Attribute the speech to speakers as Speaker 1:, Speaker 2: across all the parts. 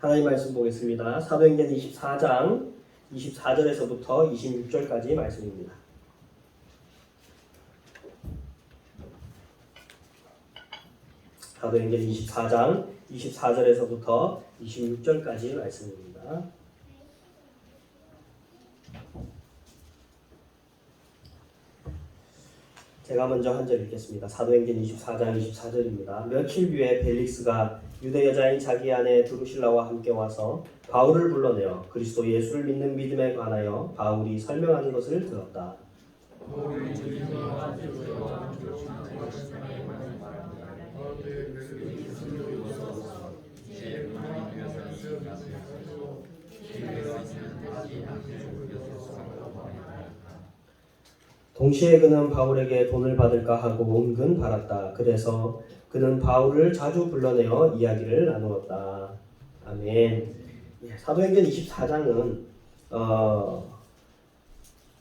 Speaker 1: 하나님 말씀 보겠습니다. 사도행전 24장 24절에서부터 26절까지 말씀입니다. 사도행전 24장 24절에서부터 26절까지 말씀입니다. 제가 먼저 한 절 읽겠습니다. 사도행전 24장 24절입니다. 며칠 뒤에 벨릭스가 유대 여자인 자기 아내 드루실라와 함께 와서 바울을 불러내어 그리스도 예수를 믿는 믿음에 관하여 바울이 설명하는 것을 들었다. 동시에 그는 바울에게 돈을 받을까 하고 은근 바랐다. 그래서 그는 바울을 자주 불러내어 이야기를 나누었다. 아멘. 사도행전 24장은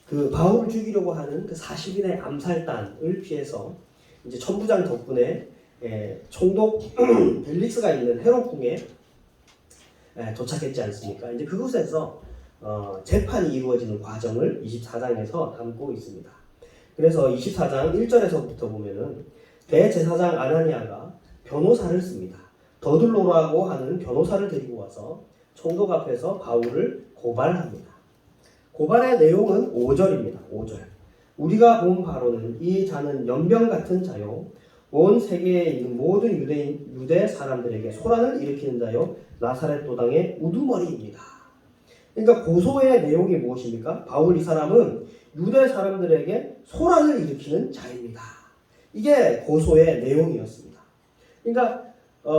Speaker 1: 그 바울을 죽이려고 하는 그 40인의 암살단을 피해서 이제 천부장 덕분에 총독 벨릭스가 있는 헤롯궁에 도착했지 않습니까? 이제 그곳에서 재판이 이루어지는 과정을 24장에서 담고 있습니다. 그래서 24장 1절에서부터 보면은 대제사장 아나니아가 변호사를 씁니다. 더둘로라고 하는 변호사를 데리고 와서 총독 앞에서 바울을 고발합니다. 고발의 내용은 5절입니다. 5절. 우리가 본 바로는 이 자는 연병 같은 자요, 온 세계에 있는 모든 유대 사람들에게 소란을 일으키는 자요, 나사렛 도당의 우두머리입니다. 그러니까 고소의 내용이 무엇입니까? 바울 이 사람은 유대 사람들에게 소란을 일으키는 자입니다. 이게 고소의 내용이었습니다. 그러니까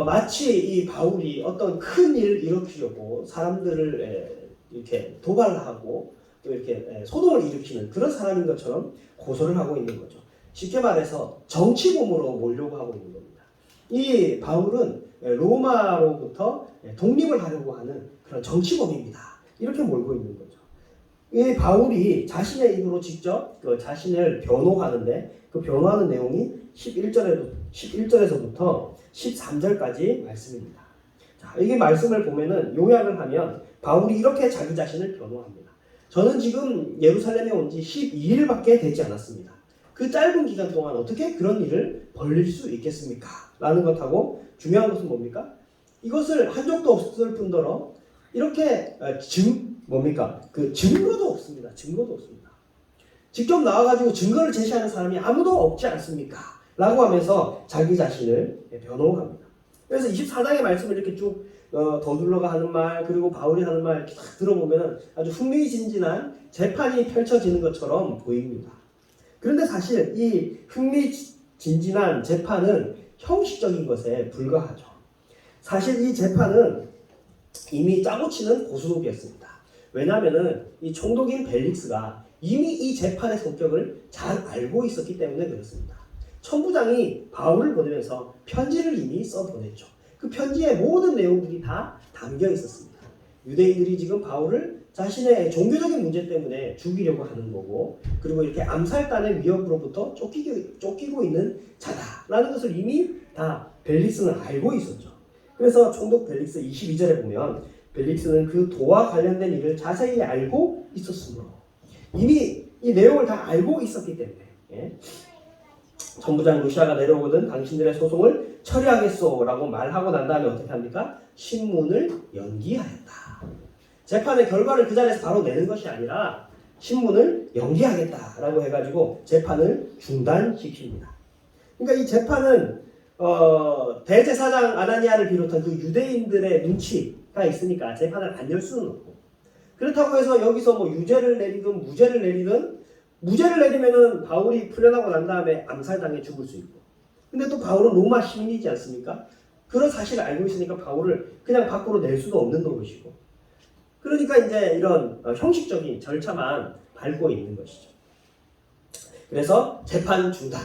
Speaker 1: 마치 이 바울이 어떤 큰 일을 일으키려고 사람들을 이렇게 도발하고 또 이렇게 소동을 일으키는 그런 사람인 것처럼 고소를 하고 있는 거죠. 쉽게 말해서 정치범으로 몰려고 하고 있는 겁니다. 이 바울은 로마로부터 독립을 하려고 하는 그런 정치범입니다. 이렇게 몰고 있는 거죠. 이 바울이 자신의 입으로 직접 그 자신을 변호하는데 그 변호하는 내용이 11절에서부터 13절까지 말씀입니다. 자, 이게 말씀을 보면은 요약을 하면 바울이 이렇게 자기 자신을 변호합니다. 저는 지금 예루살렘에 온 지 12일밖에 되지 않았습니다. 그 짧은 기간 동안 어떻게 그런 일을 벌릴 수 있겠습니까? 라는 것하고 중요한 것은 뭡니까? 이것을 한 적도 없을 뿐더러 이렇게 그 증거도 없습니다. 증거도 없습니다. 직접 나와가지고 증거를 제시하는 사람이 아무도 없지 않습니까? 라고 하면서 자기 자신을 변호합니다. 그래서 24장의 말씀을 이렇게 쭉 더둘러가 하는 말, 그리고 바울이 하는 말 이렇게 딱 들어보면 아주 흥미진진한 재판이 펼쳐지는 것처럼 보입니다. 그런데 사실 이 흥미진진한 재판은 형식적인 것에 불과하죠. 사실 이 재판은 이미 짜고 치는 고스톱이었습니다. 왜냐하면 이 총독인 벨릭스가 이미 이 재판의 성격을 잘 알고 있었기 때문에 그렇습니다. 천부장이 바울을 보내면서 편지를 이미 써보냈죠. 그 편지의 모든 내용들이 다 담겨 있었습니다. 유대인들이 지금 바울을 자신의 종교적인 문제 때문에 죽이려고 하는 거고, 그리고 이렇게 암살단의 위협으로부터 쫓기고 있는 자다라는 것을 이미 다 벨릭스는 알고 있었죠. 그래서 총독 벨릭스 22절에 보면 벨릭스는 그 도와 관련된 일을 자세히 알고 있었으므로 이미 이 내용을 다 알고 있었기 때문에 천부장 루시아가 내려오거든 당신들의 소송을 처리하겠소라고 말하고 난 다음에 어떻게 합니까? 신문을 연기하였다. 재판의 결과를 그 자리에서 바로 내는 것이 아니라 신문을 연기하겠다라고 해가지고 재판을 중단시킵니다. 그러니까 이 재판은 대제사장 아나니아를 비롯한 그 유대인들의 눈치가 있으니까 재판을 안 열 수는 없고, 그렇다고 해서 여기서 뭐 유죄를 내리든 무죄를 내리든, 무죄를 내리면은 바울이 풀려나고 난 다음에 암살당해 죽을 수 있고, 근데 또 바울은 로마 시민이지 않습니까? 그런 사실을 알고 있으니까 바울을 그냥 밖으로 낼 수도 없는 것이고, 그러니까 이제 이런 형식적인 절차만 밟고 있는 것이죠. 그래서 재판 중단,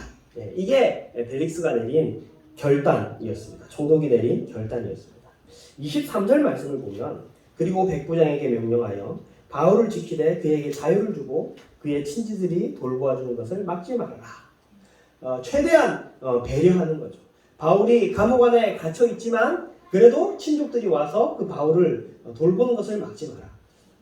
Speaker 1: 이게 벨릭스가 내린 결단이었습니다. 총독이 내린 결단이었습니다. 23절 말씀을 보면 그리고 백부장에게 명령하여 바울을 지키되 그에게 자유를 주고 그의 친지들이 돌보아주는 것을 막지 말아라. 최대한 배려하는 거죠. 바울이 감옥 안에 갇혀 있지만 그래도 친족들이 와서 그 바울을 돌보는 것을 막지 마라.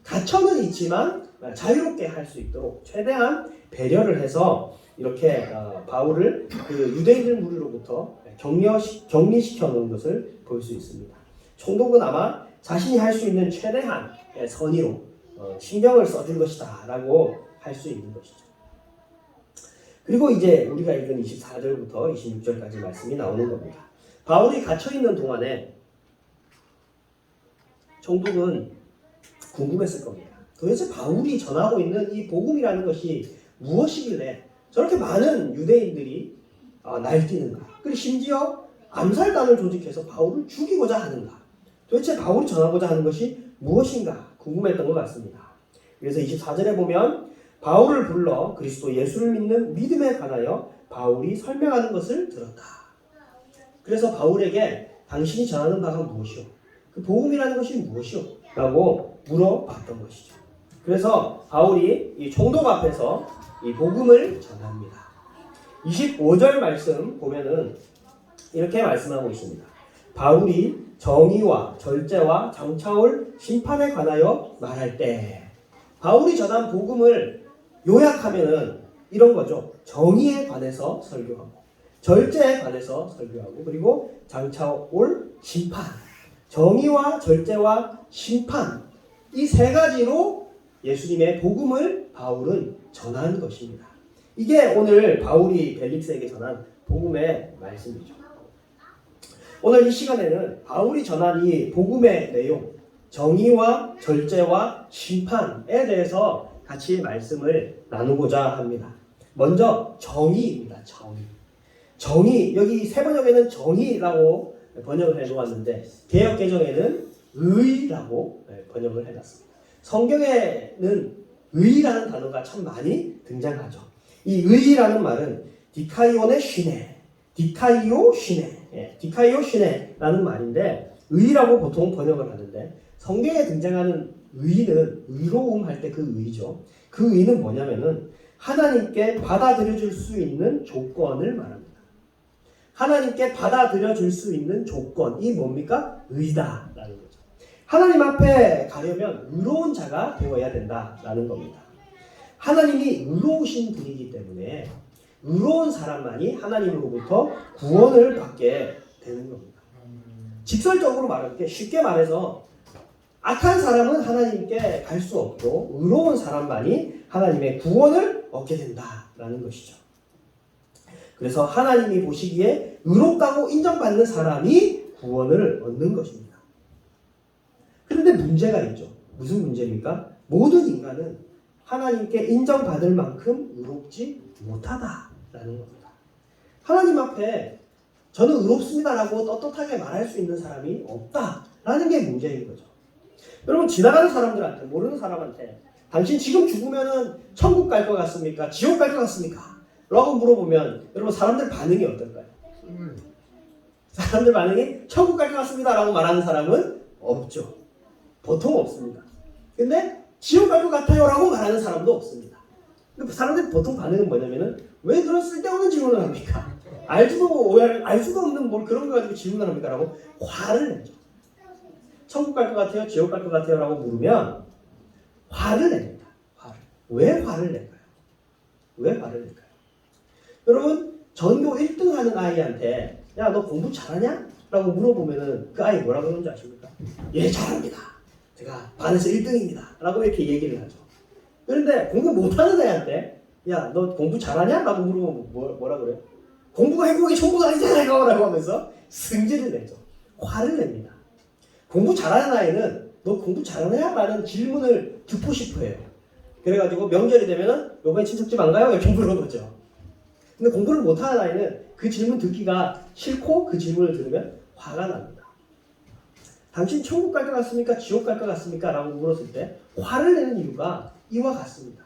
Speaker 1: 갇혀는 있지만 자유롭게 할 수 있도록 최대한 배려를 해서 이렇게 바울을 그 유대인들 무리로부터 격리시켜 놓은 것을 볼 수 있습니다. 총독은 아마 자신이 할 수 있는 최대한 선의로 신경을 써줄 것이다 라고 할 수 있는 것이죠. 그리고 이제 우리가 읽은 24절부터 26절까지 말씀이 나오는 겁니다. 바울이 갇혀있는 동안에 총독은 궁금했을 겁니다. 도대체 바울이 전하고 있는 이 복음이라는 것이 무엇이길래 저렇게 많은 유대인들이 날뛰는가? 그리고 심지어 암살단을 조직해서 바울을 죽이고자 하는가? 도대체 바울이 전하고자 하는 것이 무엇인가 궁금했던 것 같습니다. 그래서 24절에 보면 바울을 불러 그리스도 예수를 믿는 믿음에 관하여 바울이 설명하는 것을 들었다. 그래서 바울에게 당신이 전하는 바가 무엇이오? 그 복음이라는 것이 무엇이오? 라고 물어봤던 것이죠. 그래서 바울이 이 총독 앞에서 이 복음을 전합니다. 25절 말씀 보면은 이렇게 말씀하고 있습니다. 바울이 정의와 절제와 장차올 심판에 관하여 말할 때, 바울이 전한 복음을 요약하면은 이런 거죠. 정의에 관해서 설교하고, 절제에 관해서 설교하고, 그리고 장차올 심판. 정의와 절제와 심판, 이 세 가지로 예수님의 복음을 바울은 전한 것입니다. 이게 오늘 바울이 벨릭스에게 전한 복음의 말씀이죠. 오늘 이 시간에는 바울이 전한 이 복음의 내용, 정의와 절제와 심판에 대해서 같이 말씀을 나누고자 합니다. 먼저 정의입니다. 정의, 여기 세 번역에는 정의라고 번역을 해놓았는데 개역 개정에는 의라고 번역을 해놨습니다. 성경에는 의라는 단어가 참 많이 등장하죠. 이 의라는 말은 디카이오 시네라는 말인데 의라고 보통 번역을 하는데 성경에 등장하는 의는 의로움 할 때 그 의죠. 그 의는 뭐냐면은 하나님께 받아들여질 수 있는 조건을 말합니다. 하나님께 받아들여질 수 있는 조건이 뭡니까? 의다라는 거죠. 하나님 앞에 가려면 의로운 자가 되어야 된다라는 겁니다. 하나님이 의로우신 분이기 때문에 의로운 사람만이 하나님으로부터 구원을 받게 되는 겁니다. 직설적으로 말할게 쉽게 말해서 악한 사람은 하나님께 갈 수 없고 의로운 사람만이 하나님의 구원을 얻게 된다라는 것이죠. 그래서 하나님이 보시기에 의롭다고 인정받는 사람이 구원을 얻는 것입니다. 그런데 문제가 있죠. 무슨 문제입니까? 모든 인간은 하나님께 인정받을 만큼 의롭지 못하다라는 겁니다. 하나님 앞에 저는 의롭습니다라고 떳떳하게 말할 수 있는 사람이 없다라는 게 문제인 거죠. 여러분 지나가는 사람들한테, 모르는 사람한테 당신 지금 죽으면은 천국 갈 것 같습니까? 지옥 갈 것 같습니까? 라고 물어보면 여러분 사람들 반응이 어떨까요? 사람들 반응이 천국 갈 것 같습니다 라고 말하는 사람은 없죠. 보통 없습니다. 근데 지옥 갈 것 같아요 라고 말하는 사람도 없습니다. 근데 사람들 보통 반응은 뭐냐면은 왜 그런 쓸데없는 질문을 합니까? 알 수도 없는 뭘 그런 거 가지고 질문을 합니까? 라고 화를 내죠. 천국 갈 것 같아요? 지옥 갈 것 같아요? 라고 물으면 화를 냅니다. 왜 화를 낼까요? 왜 화를 낼까요? 여러분 전교 1등 하는 아이한테 야 너 공부 잘하냐? 라고 물어보면은 그 아이 뭐라고 그러는지 아십니까? 예 잘합니다. 제가 반에서 1등입니다. 라고 이렇게 얘기를 하죠. 그런데 공부 못하는 애한테 야 너 공부 잘하냐? 라고 물어보면 뭐라 그래요? 공부가 행복이 전부가 아니잖아요 라고 하면서 승질을 내죠. 화를 냅니다. 공부 잘하는 아이는 너 공부 잘하냐? 라는 질문을 듣고 싶어 해요. 그래가지고 명절이 되면은 요번에 친척집 안 가요? 이렇게 물어보죠. 근데 공부를 못하는 아이는 그 질문 듣기가 싫고 그 질문을 들으면 화가 납니다. 당신 천국 갈 것 같습니까? 지옥 갈 것 같습니까? 라고 물었을 때 화를 내는 이유가 이와 같습니다.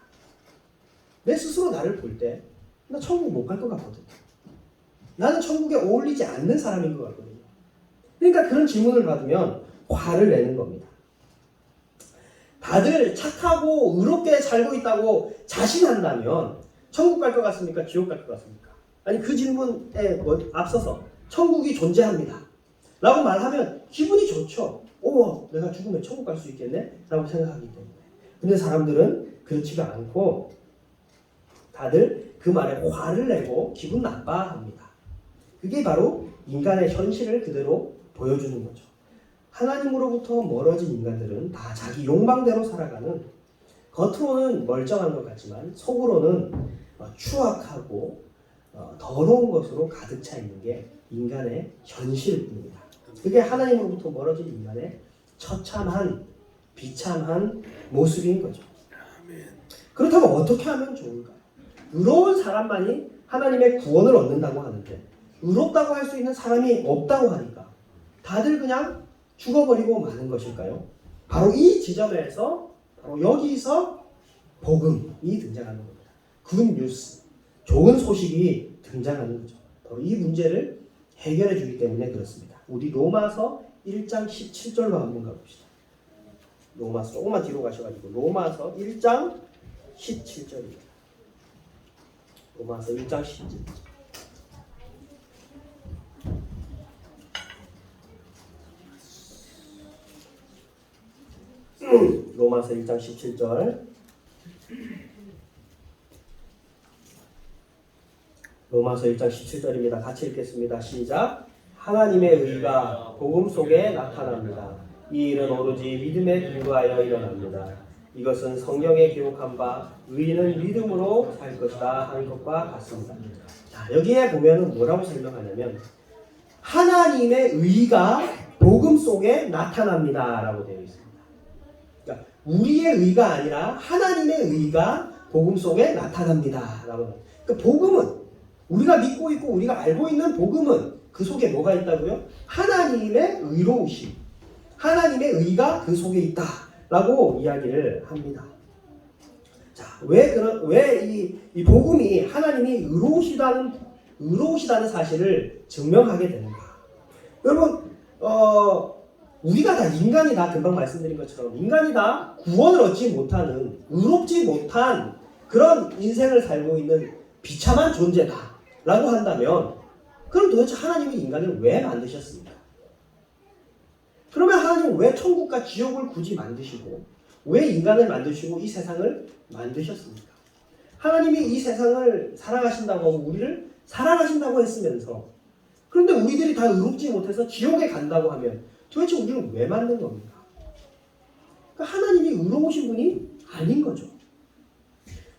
Speaker 1: 내 스스로 나를 볼 때 나 천국 못 갈 것 같거든. 나는 천국에 어울리지 않는 사람인 것 같거든요. 그러니까 그런 질문을 받으면 화를 내는 겁니다. 다들 착하고 의롭게 살고 있다고 자신한다면 천국 갈 것 같습니까? 지옥 갈 것 같습니까? 아니 그 질문에 앞서서 천국이 존재합니다. 라고 말하면 기분이 좋죠. 오, 내가 죽으면 천국 갈 수 있겠네? 라고 생각하기 때문에. 근데 사람들은 그렇지가 않고 다들 그 말에 화를 내고 기분 나빠합니다. 그게 바로 인간의 현실을 그대로 보여주는 거죠. 하나님으로부터 멀어진 인간들은 다 자기 욕망대로 살아가는, 겉으로는 멀쩡한 것 같지만 속으로는 추악하고 더러운 것으로 가득 차 있는 게 인간의 현실입니다. 그게 하나님으로부터 멀어진 인간의 처참한, 비참한 모습인 거죠. 그렇다면 어떻게 하면 좋을까요? 의로운 사람만이 하나님의 구원을 얻는다고 하는데 의롭다고 할 수 있는 사람이 없다고 하니까 다들 그냥 죽어버리고 마는 것일까요? 바로 이 지점에서, 바로 여기서 복음이 등장하는 겁니다. 굿뉴스, 좋은 소식이 등장하는 거죠. 바로 이 문제를 해결해 주기 때문에 그렇습니다. 우리 로마서 1장 17절로 한번 가봅시다. 로마서 조금만 뒤로 가셔가지고 로마서 1장 17절입니다. 로마서 1장 17절. 로마서 1장 17절. 로마서 1장 17절입니다. 같이 읽겠습니다. 시작. 하나님의 의가 복음 속에 나타납니다. 이 일은 오로지 믿음에 근거하여 일어납니다. 이것은 성경에 기록한 바 의인은 믿음으로 살 것이다 하는 것과 같습니다. 자, 여기에 보면은 뭐라고 설명하냐면 하나님의 의가 복음 속에 나타납니다 라고 되어 있습니다. 그러니까 우리의 의가 아니라 하나님의 의가 복음 속에 나타납니다 라고. 그러니까 복음은, 우리가 믿고 있고 우리가 알고 있는 복음은 그 속에 뭐가 있다고요? 하나님의 의로우심, 하나님의 의가 그 속에 있다 라고 이야기를 합니다. 자, 왜 이 복음이 하나님이 의로우시다는 사실을 증명하게 되는가? 여러분, 우리가 다 인간이다, 금방 말씀드린 것처럼 인간이다 구원을 얻지 못하는, 의롭지 못한 그런 인생을 살고 있는 비참한 존재다 라고 한다면, 그럼 도대체 하나님이 인간을 왜 만드셨습니까? 그러면 하나님은 왜 천국과 지옥을 굳이 만드시고 왜 인간을 만드시고 이 세상을 만드셨습니까? 하나님이 이 세상을 사랑하신다고 하고 우리를 사랑하신다고 했으면서, 그런데 우리들이 다 의롭지 못해서 지옥에 간다고 하면 도대체 우리를 왜 만든 겁니까? 그러니까 하나님이 의로우신 분이 아닌 거죠.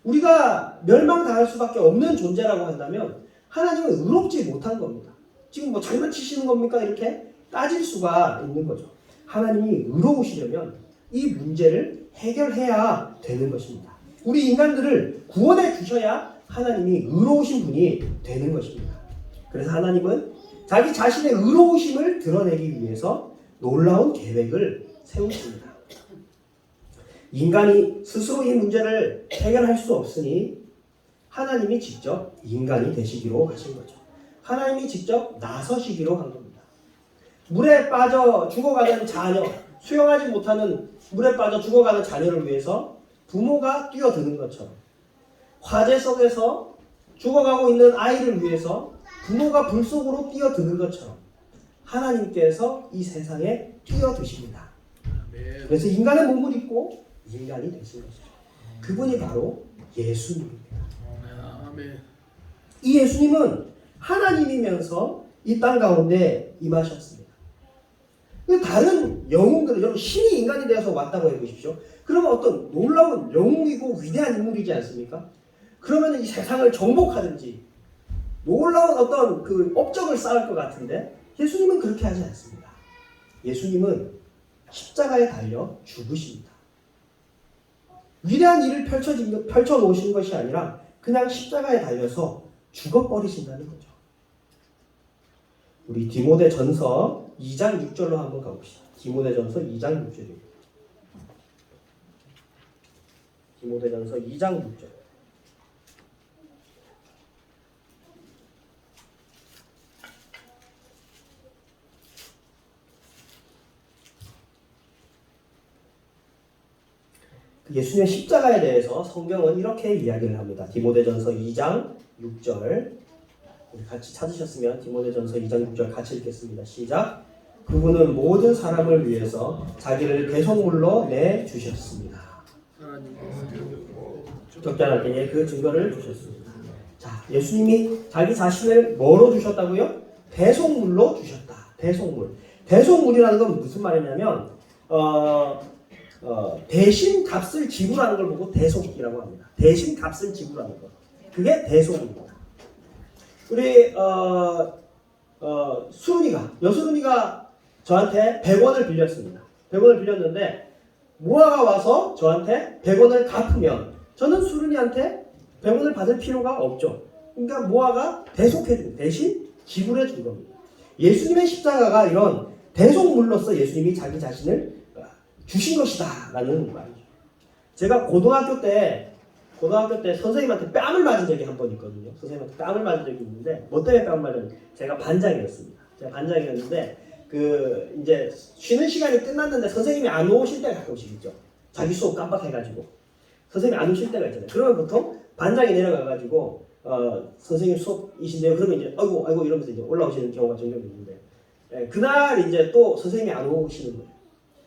Speaker 1: 우리가 멸망당할 수밖에 없는 존재라고 한다면 하나님은 의롭지 못한 겁니다. 지금 뭐 장난치시는 겁니까? 이렇게 따질 수가 있는 거죠. 하나님이 의로우시려면 이 문제를 해결해야 되는 것입니다. 우리 인간들을 구원해 주셔야 하나님이 의로우신 분이 되는 것입니다. 그래서 하나님은 자기 자신의 의로우심을 드러내기 위해서 놀라운 계획을 세우십니다. 인간이 스스로 이 문제를 해결할 수 없으니 하나님이 직접 인간이 되시기로 하신 거죠. 하나님이 직접 나서시기로 한 겁니다. 물에 빠져 죽어가는 자녀, 수영하지 못하는 물에 빠져 죽어가는 자녀를 위해서 부모가 뛰어드는 것처럼, 화재 속에서 죽어가고 있는 아이를 위해서 부모가 불 속으로 뛰어드는 것처럼 하나님께서 이 세상에 뛰어드십니다. 그래서 인간의 몸을 입고 인간이 되신 것이죠. 그분이 바로 예수님입니다. 이 예수님은 하나님이면서 이 땅 가운데 임하셨습니다. 다른 영웅들은, 여러분 신이 인간이 되어서 왔다고 해보십시오. 그러면 어떤 놀라운 영웅이고 위대한 인물이지 않습니까? 그러면 이 세상을 정복하든지 놀라운 어떤 그 업적을 쌓을 것 같은데 예수님은 그렇게 하지 않습니다. 예수님은 십자가에 달려 죽으십니다. 위대한 일을 펼쳐놓으신 것이 아니라 그냥 십자가에 달려서 죽어버리신다는 거죠. 우리 디모데전서 2장 6절로 한번 가봅시다. 디모데전서 2장 6절입니다. 디모데전서 2장 6절. 예수님의 십자가에 대해서 성경은 이렇게 이야기를 합니다. 디모데전서 2장 6절. 우리 같이 찾으셨으면 디모데전서 2장 6절 같이 읽겠습니다. 시작. 그분은 모든 사람을 위해서 자기를 대속물로 내주셨습니다. 적절할 때에 그 증거를 주셨습니다. 자, 예수님이 자기 자신을 뭐로 주셨다고요? 대속물로 주셨다. 대속물. 대속물이라는 건 무슨 말이냐면 대신 값을 지불하는 걸 보고 대속이라고 합니다. 대신 값을 지불하는 것. 그게 대속입니다. 우리 여수run이가 저한테 100원을 빌렸습니다. 100원을 빌렸는데 모아가 와서 저한테 100원을 갚으면 저는 수run이한테 100원을 받을 필요가 없죠. 그러니까 모아가 대속해준, 대신 지불해준 겁니다. 예수님의 십자가가 이런 대속물로서 예수님이 자기 자신을 주신 것이다 라는 말이죠. 제가 고등학교 때 선생님한테 뺨을 맞은 적이 한 번 있거든요. 선생님한테 뺨을 맞은 적이 있는데 뭐 때문에 뺨을 맞았는지 제가 반장이었습니다. 제가 반장이었는데 이제 쉬는 시간이 끝났는데 선생님이 안 오실 때가 가끔씩 있죠. 자기 수업 깜빡해가지고 선생님이 안 오실 때가 있잖아요. 그러면 보통 반장이 내려가가지고 선생님 수업이신데요. 그러면 이제 아이고 이러면서 이제 올라오시는 경우가 종종 있는데 그날 이제 또 선생님이 안 오시는 거예요.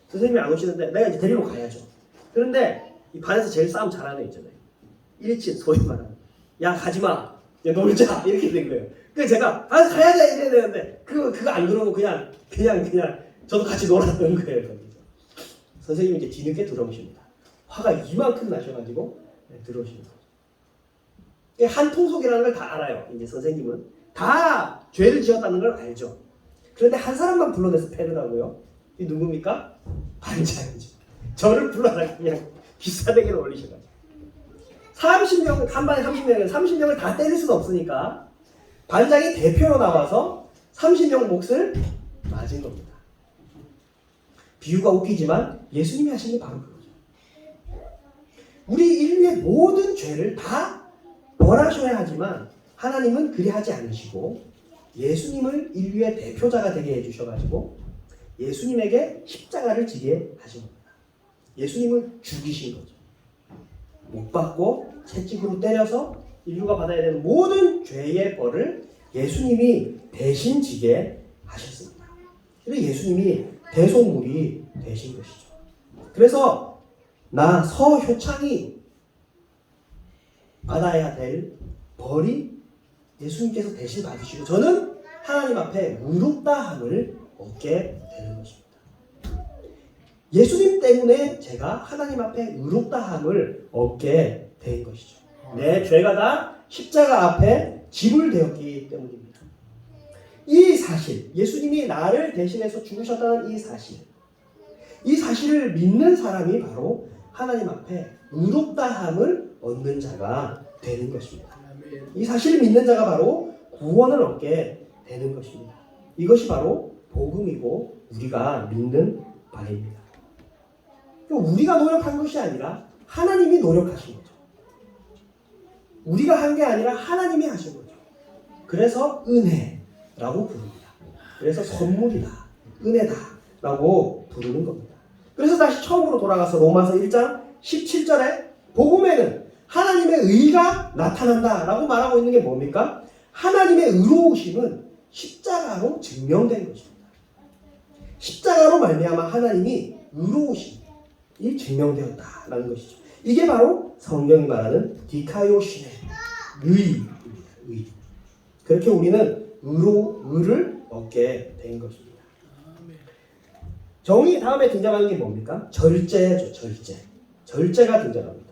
Speaker 1: 선생님이 안 오시는데 내가 이제 데리러 가야죠. 그런데 이 반에서 제일 싸움 잘하는 애 있잖아요. 일진 소위 말하는 야 가지마 야 놀자 이렇게 된 거예요. 그래서 제가 가야 돼 이래야 되는데 그거 안 그러고 그냥 저도 같이 놀았던 거예요. 거기서. 선생님이 이제 뒤늦게 들어오십니다. 화가 이만큼 나셔가지고 들어오십니다. 한 통속이라는 걸 다 알아요. 이제 선생님은 다 죄를 지었다는 걸 알죠. 그런데 한 사람만 불러내서 패더라고요. 이 누굽니까? 반장이죠. 저를 불러라 그냥 기사대기로 올리셔가지고 30명 간반에 30명을 다 때릴 수는 없으니까 반장이 대표로 나와서 30명 몫을 맞은 겁니다. 비유가 웃기지만 예수님이 하신 게 바로 그거죠. 우리 인류의 모든 죄를 다 벌하셔야 하지만 하나님은 그리 하지 않으시고 예수님을 인류의 대표자가 되게 해주셔가지고 예수님에게 십자가를 지게 하신 겁니다. 예수님을 죽이신 거죠. 못 받고 채찍으로 때려서 인류가 받아야 되는 모든 죄의 벌을 예수님이 대신 지게 하셨습니다. 그래서 예수님이 대속물이 되신 것이죠. 그래서 나 서효창이 받아야 될 벌이 예수님께서 대신 받으시고 저는 하나님 앞에 의롭다함을 얻게 되는 것입니다. 예수님 때문에 제가 하나님 앞에 의롭다함을 얻게 된 것이죠. 내 죄가 다 십자가 앞에 지불되었기 때문입니다. 이 사실, 예수님이 나를 대신해서 죽으셨다는 이 사실을 믿는 사람이 바로 하나님 앞에 의롭다함을 얻는 자가 되는 것입니다. 이 사실을 믿는 자가 바로 구원을 얻게 되는 것입니다. 이것이 바로 복음이고 우리가 믿는 바입니다. 우리가 노력한 것이 아니라 하나님이 노력하신 거죠. 우리가 한 게 아니라 하나님이 하신 거죠. 그래서 은혜라고 부릅니다. 그래서 선물이다, 은혜다라고 부르는 겁니다. 그래서 다시 처음으로 돌아가서 로마서 1장 17절에 복음에는 하나님의 의가 나타난다라고 말하고 있는 게 뭡니까? 하나님의 의로우심은 십자가로 증명된 것입니다. 십자가로 말미암아 하나님이 의로우심이 증명되었다라는 것이죠. 이게 바로 성경이 말하는 디카요신의 의입니다. 의. 그렇게 우리는 의를 얻게 된 것입니다. 정의 다음에 등장하는 게 뭡니까? 절제죠. 절제가 등장합니다.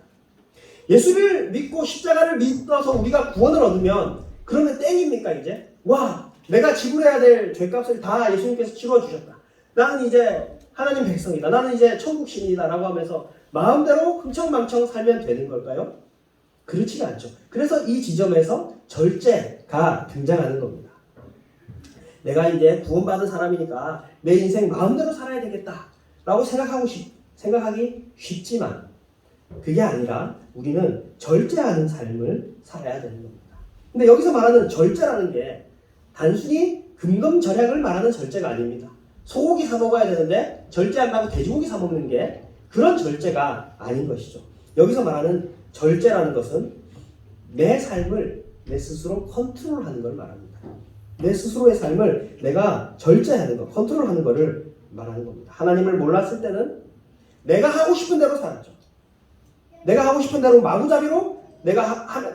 Speaker 1: 예수를 믿고 십자가를 믿어서 우리가 구원을 얻으면 그러면 땡입니까 이제? 와 내가 지불해야 될 죄값을 다 예수님께서 치러주셨다. 나는 이제 하나님 백성이다. 나는 이제 천국 시민이다 라고 하면서 마음대로 흥청망청 살면 되는 걸까요? 그렇지가 않죠. 그래서 이 지점에서 절제가 등장하는 겁니다. 내가 이제 구원받은 사람이니까 내 인생 마음대로 살아야 되겠다 라고 생각하기 쉽지만 그게 아니라 우리는 절제하는 삶을 살아야 되는 겁니다. 근데 여기서 말하는 절제라는 게 단순히 금검절약을 말하는 절제가 아닙니다. 소고기 사 먹어야 되는데 절제한다고 돼지고기 사 먹는 게 그런 절제가 아닌 것이죠. 여기서 말하는 절제라는 것은 내 삶을 내 스스로 컨트롤하는 걸 말합니다. 내 스스로의 삶을 내가 절제하는 것, 컨트롤하는 것을 말하는 겁니다. 하나님을 몰랐을 때는 내가 하고 싶은 대로 살았죠. 내가 하고 싶은 대로 마구잡이로 내가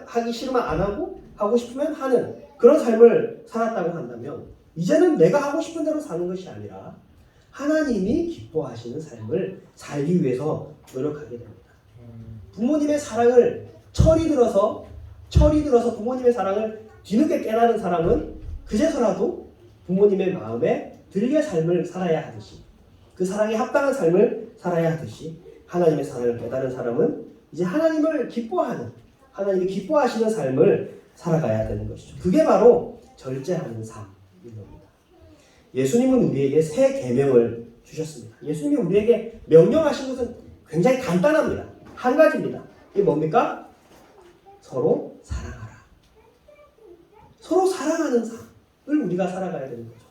Speaker 1: 하기 싫으면 안 하고 싶으면 하는 그런 삶을 살았다고 한다면 이제는 내가 하고 싶은 대로 사는 것이 아니라 하나님이 기뻐하시는 삶을 살기 위해서 노력하게 됩니다. 부모님의 사랑을 철이 들어서 부모님의 사랑을 뒤늦게 깨닫는 사람은 그제서라도 부모님의 마음에 들게 삶을 살아야 하듯이 그 사랑에 합당한 삶을 살아야 하듯이 하나님의 사랑을 깨달은 사람은 이제 하나님을 기뻐하는 하나님이 기뻐하시는 삶을 살아가야 되는 것이죠. 그게 바로 절제하는 삶인 겁니다. 예수님은 우리에게 새 계명을 주셨습니다. 예수님이 우리에게 명령하신 것은 굉장히 간단합니다. 한 가지입니다. 이게 뭡니까? 서로 사랑하라. 서로 사랑하는 삶을 우리가 살아가야 되는 거죠.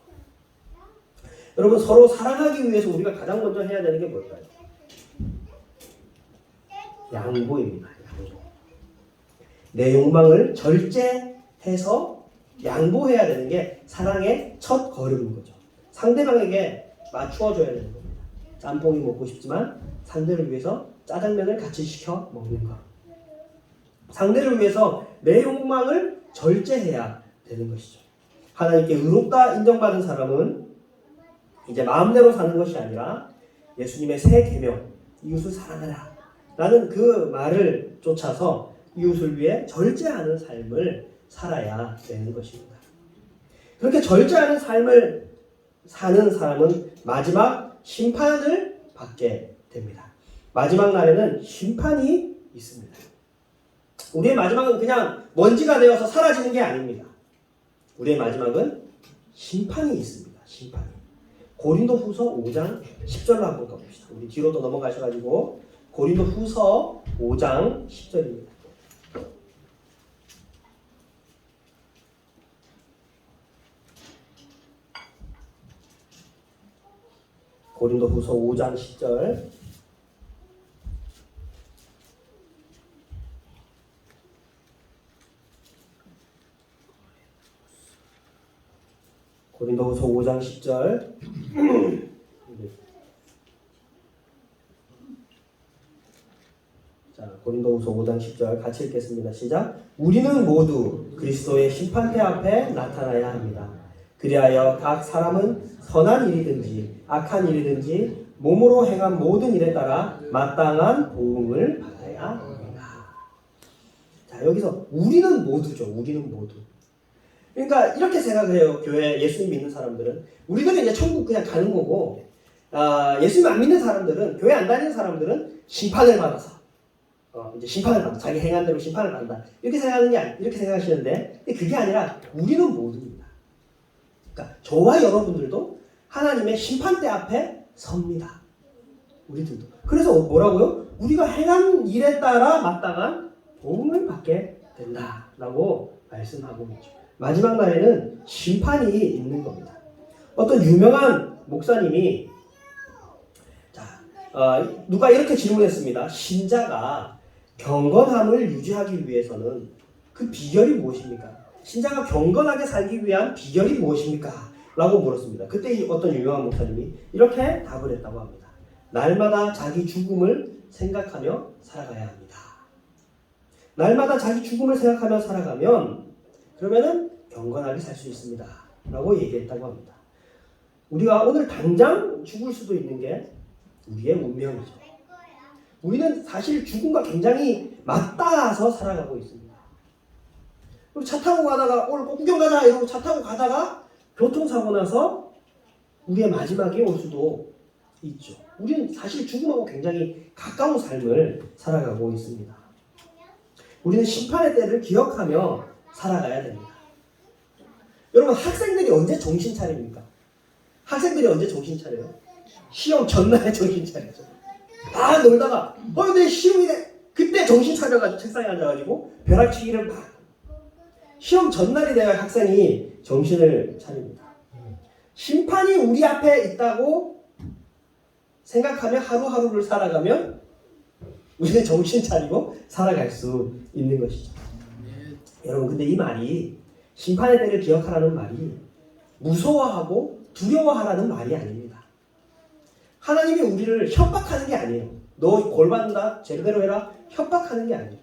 Speaker 1: 여러분, 서로 사랑하기 위해서 우리가 가장 먼저 해야 되는 게 뭘까요? 양보입니다. 양보. 내 욕망을 절제해서 양보해야 되는 게 사랑의 첫 걸음인 거죠. 상대방에게 맞추어줘야 되는 겁니다. 짬뽕이 먹고 싶지만 상대를 위해서 짜장면을 같이 시켜 먹는 것. 상대를 위해서 내 욕망을 절제해야 되는 것이죠. 하나님께 의롭다 인정받은 사람은 이제 마음대로 사는 것이 아니라 예수님의 새 계명, 이웃을 사랑하라 라는 그 말을 쫓아서 이웃을 위해 절제하는 삶을 살아야 되는 것입니다. 그렇게 절제하는 삶을 사는 사람은 마지막 심판을 받게 됩니다. 마지막 날에는 심판이 있습니다. 우리의 마지막은 그냥 먼지가 되어서 사라지는 게 아닙니다. 우리의 마지막은 심판이 있습니다. 심판이. 고린도후서 5장 10절로 한번 가봅시다. 우리 뒤로 더 넘어가셔가지고 고린도후서 5장 10절입니다. 고린도후서 5장 10절. 고린도후서 5장 10절. 자, 고린도후서 5장 10절 같이 읽겠습니다. 시작. 우리는 모두 그리스도의 심판대 앞에 나타나야 합니다. 그리하여 각 사람은 선한 일이든지 악한 일이든지 몸으로 행한 모든 일에 따라 마땅한 보응을 받아야 합니다. 자, 여기서 우리는 모두죠. 우리는 모두. 그러니까 이렇게 생각을 해요. 교회 예수님 믿는 사람들은 우리들은 이제 천국 그냥 가는 거고, 예수님 안 믿는 사람들은, 교회 안 다니는 사람들은 심판을 받아서 이제 심판을 받아, 자기 행한 대로 심판을 받는다. 이렇게 생각하시는데 그게 아니라 우리는 모두입니다. 그러니까 저와 여러분들도 하나님의 심판대 앞에 섭니다. 우리들도. 그래서 뭐라고요? 우리가 행한 일에 따라 마땅한 도움을 받게 된다라고 말씀하고 있죠. 마지막 날에는 심판이 있는 겁니다. 어떤 유명한 목사님이 누가 이렇게 질문했습니다. 신자가 경건함을 유지하기 위해서는 그 비결이 무엇입니까? 신자가 경건하게 살기 위한 비결이 무엇입니까? 라고 물었습니다. 그때 어떤 유명한 목사님이 이렇게 답을 했다고 합니다. 날마다 자기 죽음을 생각하며 살아가야 합니다. 날마다 자기 죽음을 생각하며 살아가면 그러면은 경건하게 살 수 있습니다. 라고 얘기했다고 합니다. 우리가 오늘 당장 죽을 수도 있는 게 우리의 운명이죠. 우리는 사실 죽음과 굉장히 맞닿아서 살아가고 있습니다. 차 타고 가다가 오늘 꼭 구경 가자 이러고 차 타고 가다가 교통사고 나서 우리의 마지막이 올 수도 있죠. 우리는 사실 죽음하고 굉장히 가까운 삶을 살아가고 있습니다. 우리는 심판의 때를 기억하며 살아가야 됩니다. 여러분, 학생들이 언제 정신 차립니까? 학생들이 언제 정신 차려요? 시험 전날에 정신 차리죠. 다 놀다가 내 시험이네. 그때 정신 차려가지고 책상에 앉아가지고 벼락치기를 막. 시험 전날이 돼야 학생이 정신을 차립니다. 심판이 우리 앞에 있다고 생각하며 하루하루를 살아가면 우리는 정신 차리고 살아갈 수 있는 것이죠. 여러분, 근데 이 말이 심판의 때를 기억하라는 말이 무서워하고 두려워하라는 말이 아닙니다. 하나님이 우리를 협박하는 게 아니에요. 너 벌 받는다, 제대로 해라, 협박하는 게 아니에요.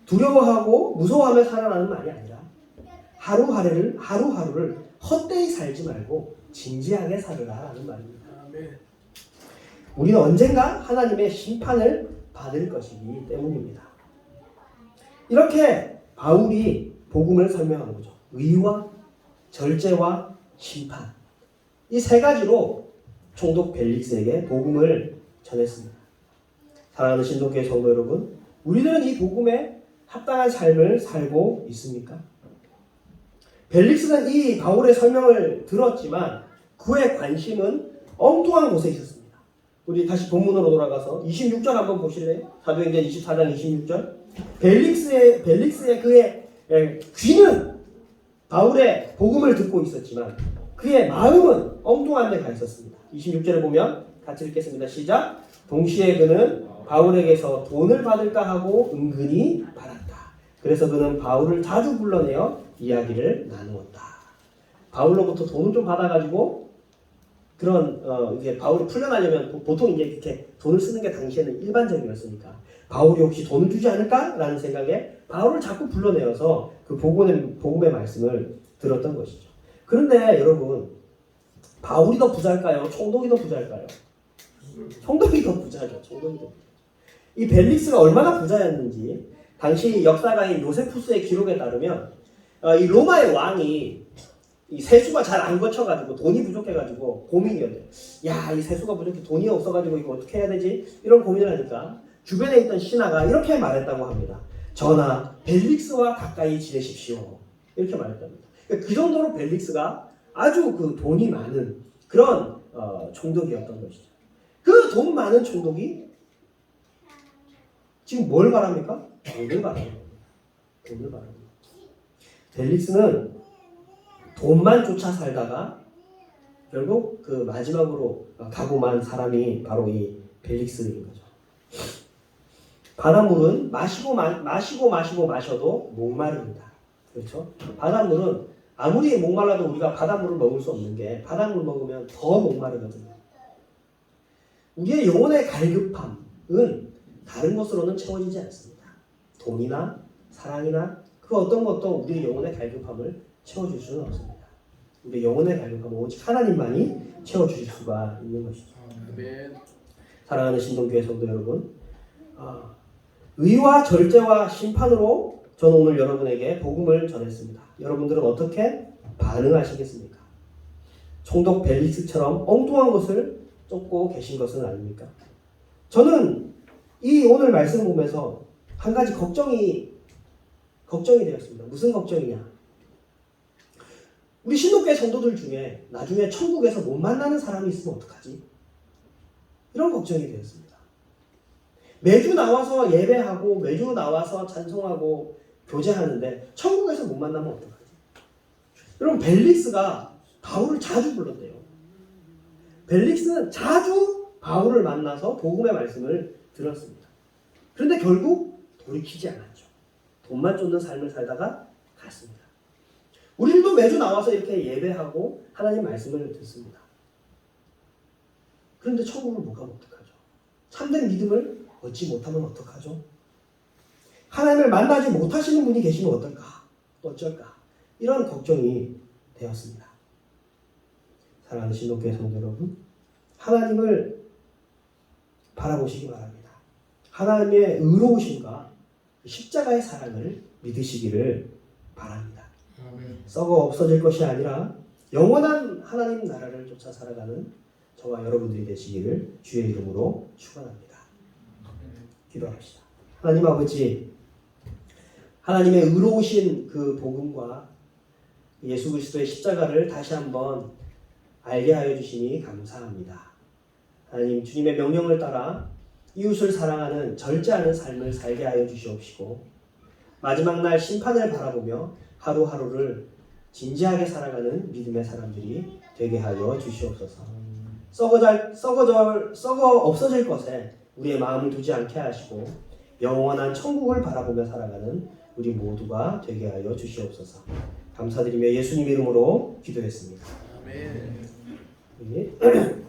Speaker 1: 두려워하고 무서워하며 살아라는 말이 아니라 하루하루를 헛되이 살지 말고 진지하게 살으라라는 말입니다. 우리는 언젠가 하나님의 심판을 받을 것이기 때문입니다. 이렇게 바울이 복음을 설명한 거죠. 의와 절제와 심판. 이 세 가지로 총독 벨릭스에게 복음을 전했습니다. 사랑하는 신동교회 성도 여러분, 우리는 이 복음에 합당한 삶을 살고 있습니까? 벨릭스는 이 바울의 설명을 들었지만 그의 관심은 엉뚱한 곳에 있었습니다. 우리 다시 본문으로 돌아가서 26절 한번 보실래요? 사도행전 24장 26절. 벨릭스의 그의 귀는 바울의 복음을 듣고 있었지만 그의 마음은 엉뚱한 데 가 있었습니다. 26절에 보면 같이 읽겠습니다. 시작. 동시에 그는 바울에게서 돈을 받을까 하고 은근히 바랐다. 그래서 그는 바울을 자주 불러내어 이야기를 나누었다. 바울로부터 돈을 좀 받아가지고 그런 이제 바울이 풀려나려면 보통 이제 이렇게 돈을 쓰는 게 당시에는 일반적이었으니까 바울이 혹시 돈을 주지 않을까라는 생각에 바울을 자꾸 불러내어서 그 복음의 말씀을 들었던 것이죠. 그런데 여러분, 바울이 더 부자일까요? 총독이 더 부자일까요? 총독이 더 부자죠. 총독이 더 부자. 이 벨릭스가 얼마나 부자였는지 당시 역사가인 요세푸스의 기록에 따르면 이 로마의 왕이 이 세수가 잘 안 거쳐가지고 돈이 부족해가지고 고민이었대요. 야, 이 세수가 부족해 돈이 없어가지고 이거 어떻게 해야 되지? 이런 고민을 하니까 주변에 있던 신하가 이렇게 말했다고 합니다. 전하, 벨릭스와 가까이 지내십시오. 이렇게 말했답니다. 그 정도로 벨릭스가 아주 그 돈이 많은 그런 총독이었던 것이죠. 그 돈 많은 총독이 지금 뭘 바랍니까? 돈을 바랍니다. 돈을 바랍니다. 벨릭스는 돈만 쫓아 살다가 결국 그 마지막으로 가고 만 사람이 바로 이 벨릭스인 거죠. 바닷물은 마셔도 목마릅니다. 그렇죠? 바닷물은 아무리 목말라도 우리가 바닷물을 먹을 수 없는 게 바닷물 먹으면 더 목마르거든요. 우리의 영혼의 갈급함은 다른 것으로는 채워지지 않습니다. 돈이나 사랑이나 그 어떤 것도 우리의 영혼의 갈급함을 채워줄 수는 없습니다. 우리의 영혼의 갈급함은 오직 하나님만이 채워주실 수가 있는 것이죠. 사랑하는 신동교회 성도 여러분, 의와 절제와 심판으로 저는 오늘 여러분에게 복음을 전했습니다. 여러분들은 어떻게 반응하시겠습니까? 총독 벨릭스처럼 엉뚱한 것을 쫓고 계신 것은 아닙니까? 저는 이 오늘 말씀 보면서 한 가지 걱정이 되었습니다. 무슨 걱정이냐? 우리 신동교회 성도들 중에 나중에 천국에서 못 만나는 사람이 있으면 어떡하지? 이런 걱정이 되었습니다. 매주 나와서 예배하고 매주 나와서 찬송하고 교제하는데 천국에서 못 만나면 어떡하지? 여러분, 벨릭스가 바울을 자주 불렀대요. 벨릭스는 자주 바울을 만나서 복음의 말씀을 들었습니다. 그런데 결국 돌이키지 않았죠. 돈만 쫓는 삶을 살다가 갔습니다. 우리도 매주 나와서 이렇게 예배하고 하나님 말씀을 듣습니다. 그런데 천국을 못 가면 어떡하죠? 참된 믿음을 얻지 못하면 어떡하죠? 하나님을 만나지 못하시는 분이 계시면 어쩔까? 이런 걱정이 되었습니다. 사랑하는 신동교회 성도 여러분, 하나님을 바라보시기 바랍니다. 하나님의 의로우심과 십자가의 사랑을 믿으시기를 바랍니다. 썩어 없어질 것이 아니라 영원한 하나님 나라를 쫓아 살아가는 저와 여러분들이 되시기를 주의 이름으로 축원합니다. 기도합시다. 하나님 아버지, 하나님의 의로우신 그 복음과 예수 그리스도의 십자가를 다시 한번 알게 하여 주시니 감사합니다. 하나님, 주님의 명령을 따라 이웃을 사랑하는 절제하는 삶을 살게 하여 주시옵시고 마지막 날 심판을 바라보며 하루하루를 진지하게 살아가는 믿음의 사람들이 되게 하여 주시옵소서. 썩어 없어질 것에 우리의 마음을 두지 않게 하시고 영원한 천국을 바라보며 살아가는 우리 모두가 되게 하여 주시옵소서. 감사드리며 예수님의 이름으로 기도했습니다.
Speaker 2: 아멘.
Speaker 1: 네.